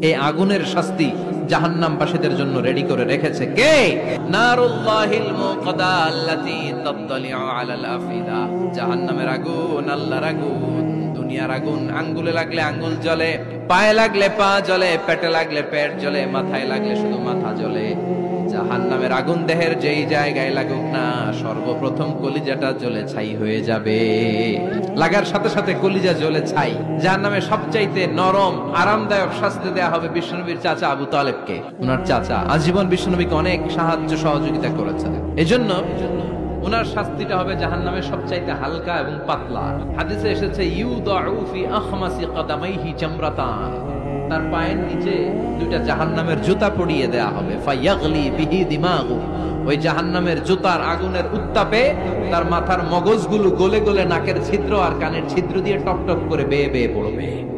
এই আগুনের শাস্তি জাহান্নামবাসীদের জন্য রেডি করে রেখেছে কে? নারুল্লাহিল মুকাদা আল্লাতী তাত্তালিউ আলাল আফিদা। জাহান্নামের আগুন, আল্লাহর আগুন, দুনিয়ার আগুন। আঙ্গুলে লাগলে আঙ্গুল জ্বলে, পায়ে লাগলে পা জ্বলে, পেটে লাগলে পেট জ্বলে, মাথায় লাগলে শুধু মাথা জ্বলে। জাহান্নামের আগুন দেহের যেই জায়গায় লাগুক না, সর্বপ্রথম কলিজাটা জ্বলে ছাই হয়ে যাবে। লাগার সাথে সাথে কলিজা জ্বলে ছাই। জাহান্নামের সবচাইতে নরম আরামদায়ক শাস্তি দেয়া হবে বিশ্বনবীর চাচা আবু তালেবকে। উনার চাচা আজীবন বিশ্বনবীকে অনেক সাহায্য সহযোগিতা করেছেন। এজন্য উনার শাস্তিটা হবে জাহান্নামের সবচাইতে হালকা এবং পাতলা। হাদিসে এসেছে ইউদাউ ফি আখমাসি কদামাইহি জামরাতান। তার পায়ের নিচে দুইটা জাহান্নামের জুতা পরিয়ে দেয়া হবে। ফায়াগলি বিহি দিমাগু। ওই জাহান্নামের জুতার আগুনের উত্তাপে তার মাথার মগজগুলো গলে গলে নাকের ছিদ্র আর কানের ছিদ্র দিয়ে টপ টপ করে বেয়ে বেয়ে পড়বে।